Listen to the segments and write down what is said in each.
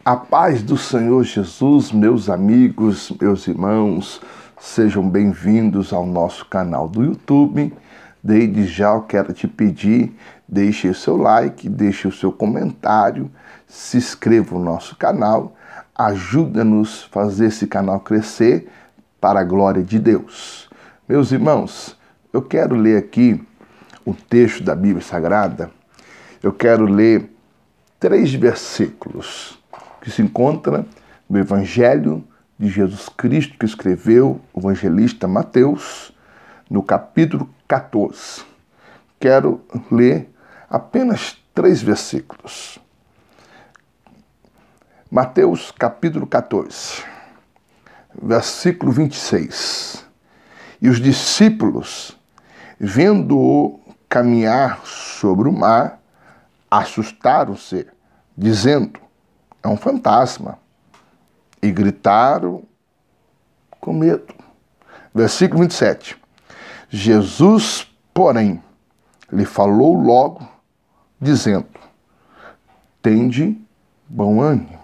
A paz do Senhor Jesus, meus amigos, meus irmãos, sejam bem-vindos ao nosso canal do YouTube. Desde já eu quero te pedir, deixe o seu like, deixe o seu comentário, se inscreva no nosso canal, ajuda-nos a fazer esse canal crescer para a glória de Deus. Meus irmãos, eu quero ler aqui o texto da Bíblia Sagrada. Eu quero ler 3 versículos que se encontra no Evangelho de Jesus Cristo, que escreveu o evangelista Mateus, no capítulo 14. Quero ler apenas 3 versículos. Mateus, capítulo 14, versículo 26. E os discípulos, vendo-o caminhar sobre o mar, assustaram-se, dizendo: é um fantasma. E gritaram com medo. Versículo 27. Jesus, porém, lhe falou logo, dizendo: tende bom ânimo.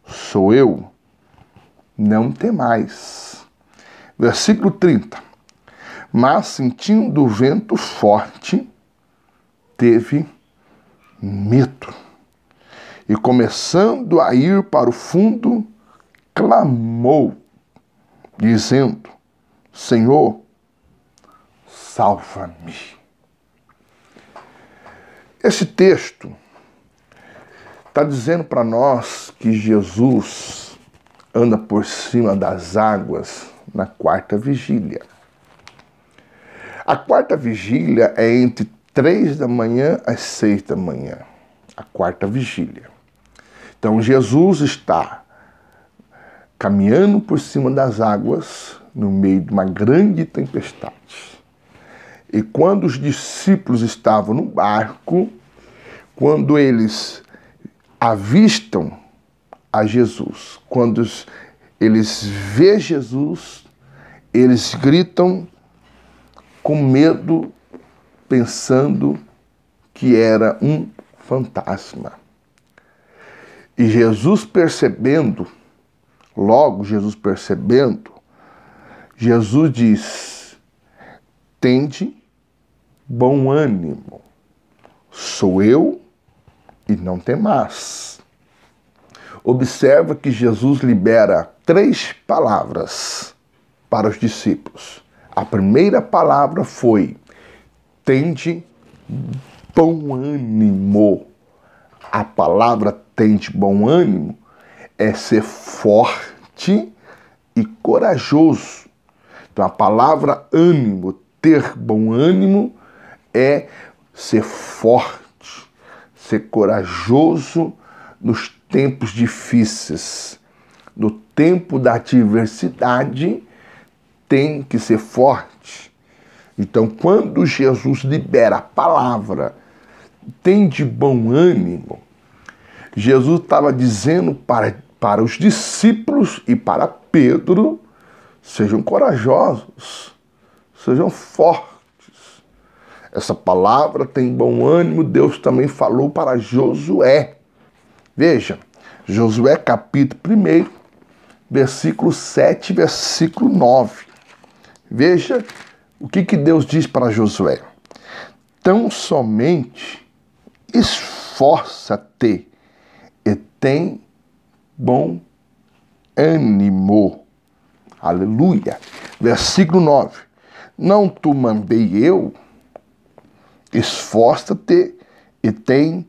Sou eu, não temais. Versículo 30. Mas, sentindo o vento forte, teve medo. E começando a ir para o fundo, clamou, dizendo: Senhor, salva-me. Esse texto está dizendo para nós que Jesus anda por cima das águas na 4ª vigília. A 4ª vigília é entre 3 da manhã às 6 da manhã. A 4ª vigília. Então Jesus está caminhando por cima das águas no meio de uma grande tempestade. E quando os discípulos estavam no barco, quando eles avistam a Jesus, quando eles vê Jesus, eles gritam com medo, pensando que era um fantasma. E Jesus percebendo, Jesus diz: tende bom ânimo, sou eu e não temais. Observa que Jesus libera 3 palavras para os discípulos. A primeira palavra foi: tende bom ânimo. A palavra tende bom ânimo é ser forte e corajoso. Então a palavra ânimo, ter bom ânimo, é ser forte, ser corajoso nos tempos difíceis. No tempo da adversidade, tem que ser forte. Então, quando Jesus libera a palavra, tem de bom ânimo, Jesus estava dizendo para os discípulos e para Pedro: sejam corajosos, sejam fortes. Essa palavra tem bom ânimo, Deus também falou para Josué. Veja, Josué capítulo 1, versículo 7, versículo 9. Veja o que Deus diz para Josué: tão somente esforça-te e tem bom ânimo. Aleluia. Versículo 9. Não te mandei eu? Esforça-te e tem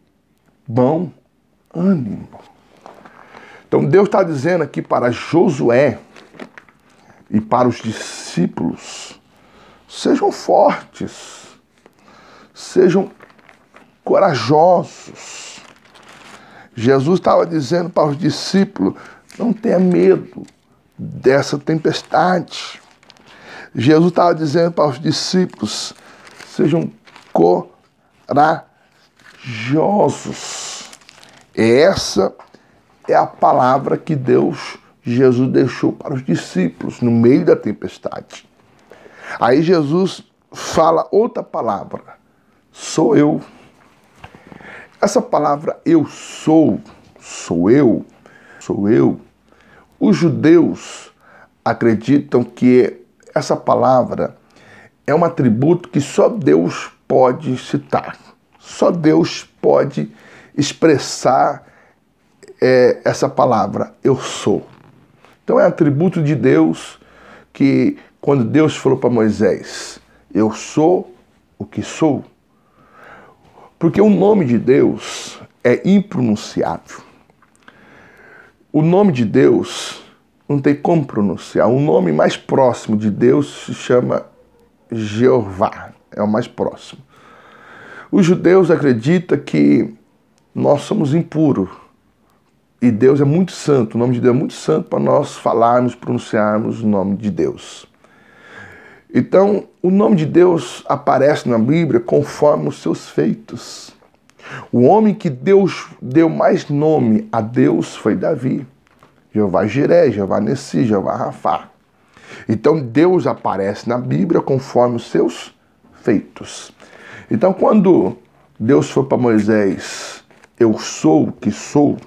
bom ânimo. Então Deus está dizendo aqui para Josué e para os discípulos: sejam fortes, sejam corajosos. Jesus estava dizendo para os discípulos: não tenha medo dessa tempestade. Jesus estava dizendo para os discípulos: sejam corajosos. Essa é a palavra que Jesus deixou para os discípulos no meio da tempestade. Aí Jesus fala outra palavra: sou eu. Essa palavra eu sou sou eu, sou eu. Os judeus acreditam que essa palavra é um atributo que só Deus pode citar. Só Deus pode expressar essa palavra, eu sou. Então é atributo de Deus que quando Deus falou para Moisés, eu sou o que sou. Porque o nome de Deus é impronunciável. O nome de Deus não tem como pronunciar. O nome mais próximo de Deus se chama Jeová, é o mais próximo. Os judeus acreditam que nós somos impuros e Deus é muito santo, o nome de Deus é muito santo para nós falarmos, pronunciarmos o nome de Deus. Então, o nome de Deus aparece na Bíblia conforme os seus feitos. O homem que Deus deu mais nome a Deus foi Davi. Jeová Jiré, Jeová Nessi, Jeová Rafá. Então Deus aparece na Bíblia conforme os seus feitos. Então quando Deus falou para Moisés, eu sou o que sou,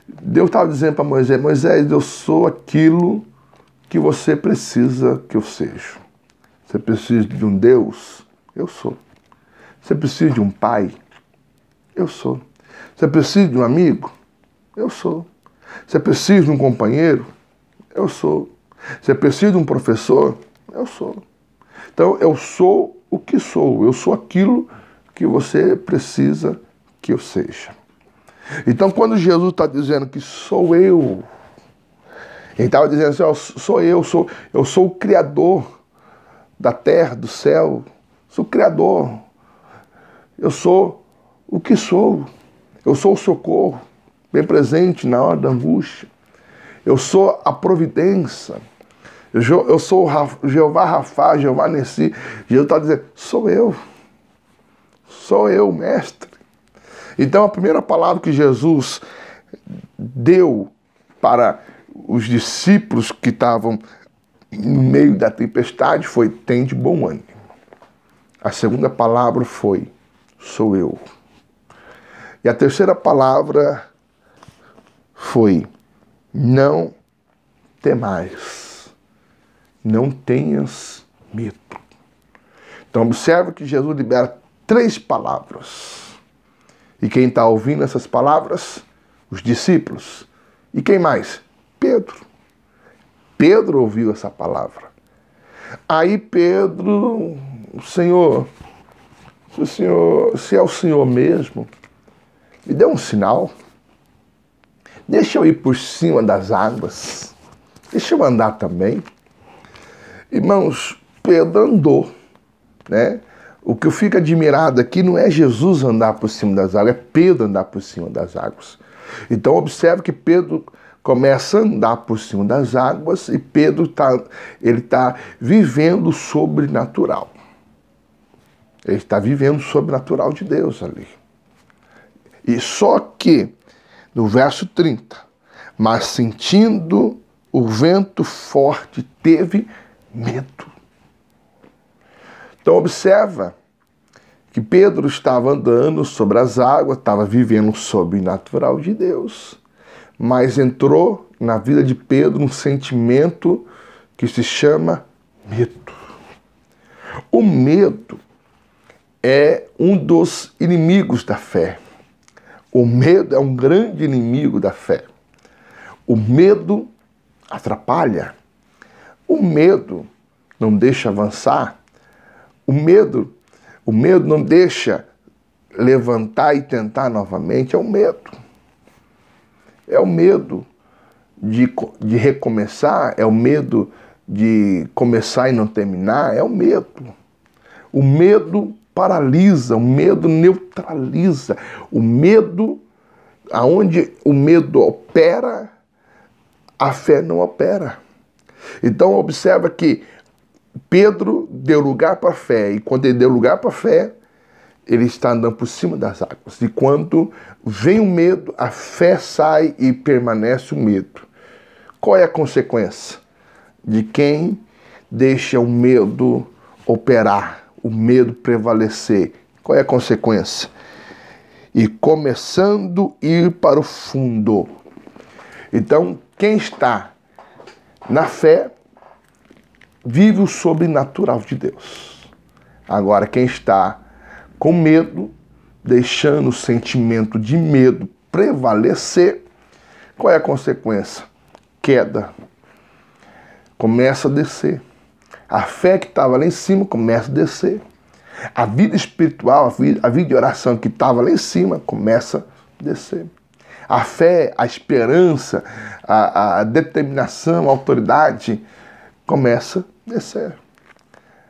Deus estava dizendo para Moisés, Moisés, eu sou aquilo que você precisa que eu seja. Você precisa de um Deus? Eu sou. Você precisa de um pai? Eu sou. Você precisa de um amigo? Eu sou. Você precisa de um companheiro? Eu sou. Você precisa de um professor? Eu sou. Então, eu sou o que sou. Eu sou aquilo que você precisa que eu seja. Então, quando Jesus está dizendo que sou eu, ele estava dizendo assim, ó, eu sou o Criador da terra, do céu, sou o Criador. Eu sou o que sou. Eu sou o socorro, bem presente na hora da angústia. Eu sou a providência. Eu sou o Jeová Rafá, Jeová Nessi. Jesus está dizendo, sou eu. Sou eu, mestre. Então a primeira palavra que Jesus deu para os discípulos que estavam no meio da tempestade foi, tem de bom ânimo. A segunda palavra foi, sou eu. E a terceira palavra foi, não temais, não tenhas medo. Então observe que Jesus libera 3 palavras. E quem está ouvindo essas palavras? Os discípulos. E quem mais? Pedro. Pedro ouviu essa palavra. Aí Pedro, Senhor, se é o Senhor mesmo, me dê um sinal. Deixa eu ir por cima das águas. Deixa eu andar também. Irmãos, Pedro andou, né? O que eu fico admirado aqui não é Jesus andar por cima das águas, é Pedro andar por cima das águas. Então observe que Pedro começa a andar por cima das águas e Pedro está vivendo o sobrenatural. Ele está vivendo o sobrenatural de Deus ali. E só que, no verso 30, mas sentindo o vento forte, teve medo. Então observa que Pedro estava andando sobre as águas, estava vivendo o sobrenatural de Deus, mas entrou na vida de Pedro um sentimento que se chama medo. O medo é um dos inimigos da fé. O medo é um grande inimigo da fé. O medo atrapalha. O medo não deixa avançar. O medo não deixa levantar e tentar novamente. É o medo. É o medo de recomeçar. É o medo de começar e não terminar. É o medo. O medo paralisa, o medo neutraliza. O medo, aonde o medo opera, a fé não opera. Então observa que Pedro deu lugar para a fé, e quando ele deu lugar para a fé, ele está andando por cima das águas. E quando vem o medo, a fé sai e permanece o medo. Qual é a consequência de quem deixa o medo operar, o medo prevalecer? Qual é a consequência? e começando a ir para o fundo. Então, quem está na fé vive o sobrenatural de Deus. Agora, quem está com medo, deixando o sentimento de medo prevalecer, qual é a consequência? Queda. Começa a descer. A fé que estava lá em cima começa a descer. A vida espiritual, a vida de oração que estava lá em cima começa a descer. A fé, a esperança, a determinação, a autoridade começa a descer.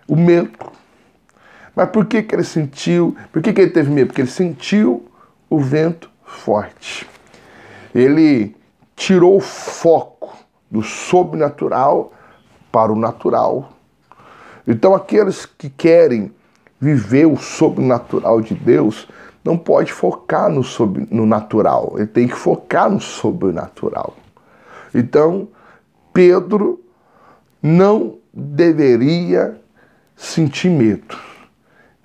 O medo. Mas por que ele sentiu? Por que ele teve medo? Porque ele sentiu o vento forte. Ele tirou o foco do sobrenatural para o natural. Então aqueles que querem viver o sobrenatural de Deus não pode focar no natural. Ele tem que focar no sobrenatural. Então, Pedro não deveria sentir medo,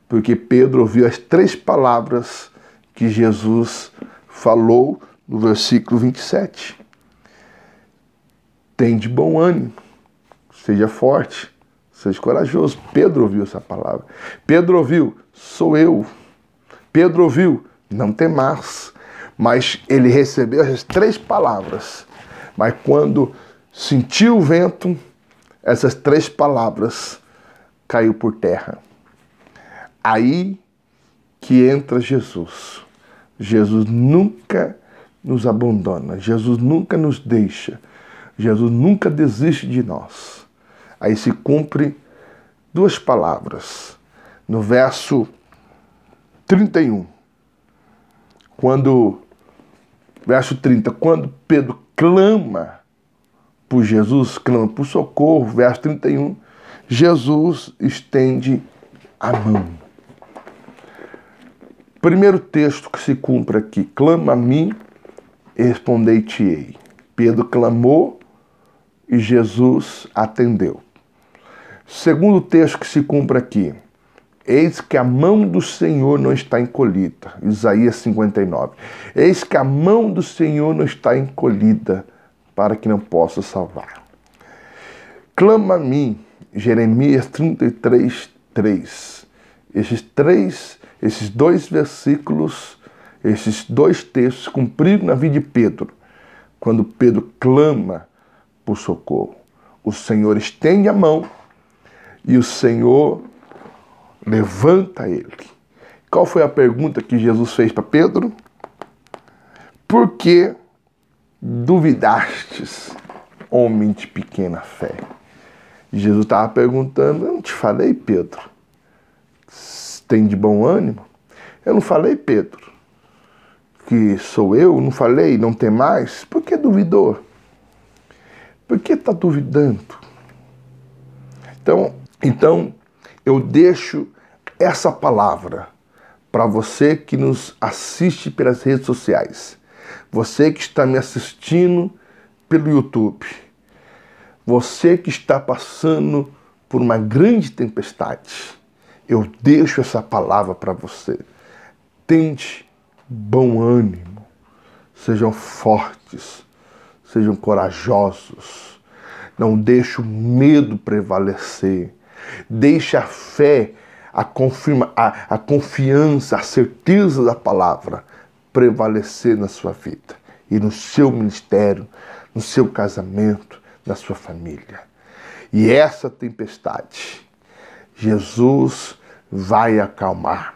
porque Pedro ouviu as 3 palavras que Jesus falou no versículo 27. Tem de bom ânimo, seja forte, seja corajoso. Pedro ouviu essa palavra. Pedro ouviu, sou eu. Pedro ouviu, não temas. Mas ele recebeu as 3 palavras. Mas quando sentiu o vento, essas 3 palavras caiu por terra. Aí que entra Jesus. Jesus nunca nos abandona. Jesus nunca nos deixa. Jesus nunca desiste de nós. Aí se cumpre 2 palavras. No verso 31. Verso 30. Quando Pedro clama por Jesus, clama por socorro, verso 31, Jesus estende a mão. Primeiro texto que se cumpre aqui, clama a mim e respondei-te-ei. Pedro clamou e Jesus atendeu. Segundo texto que se cumpre aqui, eis que a mão do Senhor não está encolhida. Isaías 59. Eis que a mão do Senhor não está encolhida para que não possa salvar. Clama a mim, Jeremias 33, 3. Esses 2 versículos, esses 2 textos cumpriram na vida de Pedro. Quando Pedro clama por socorro, o Senhor estende a mão e o Senhor levanta ele. Qual foi a pergunta que Jesus fez para Pedro? Por que duvidastes, homem de pequena fé? Jesus estava perguntando, eu não te falei, Pedro, tem de bom ânimo? Eu não falei, Pedro, que sou eu? Não falei, não tem mais? Por que duvidou? Por que está duvidando? Então, eu deixo essa palavra para você que nos assiste pelas redes sociais, você que está me assistindo pelo YouTube, você que está passando por uma grande tempestade, eu deixo essa palavra para você. Tente bom ânimo, sejam fortes, sejam corajosos, não deixe o medo prevalecer, deixe a fé, a confiança, a certeza da palavra prevalecer na sua vida e no seu ministério, no seu casamento, na sua família. E essa tempestade, Jesus vai acalmar.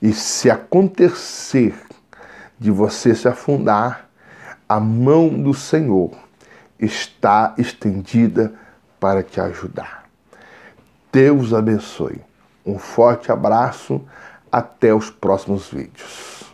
E se acontecer de você se afundar, a mão do Senhor está estendida para te ajudar. Deus abençoe. Um forte abraço. Até os próximos vídeos.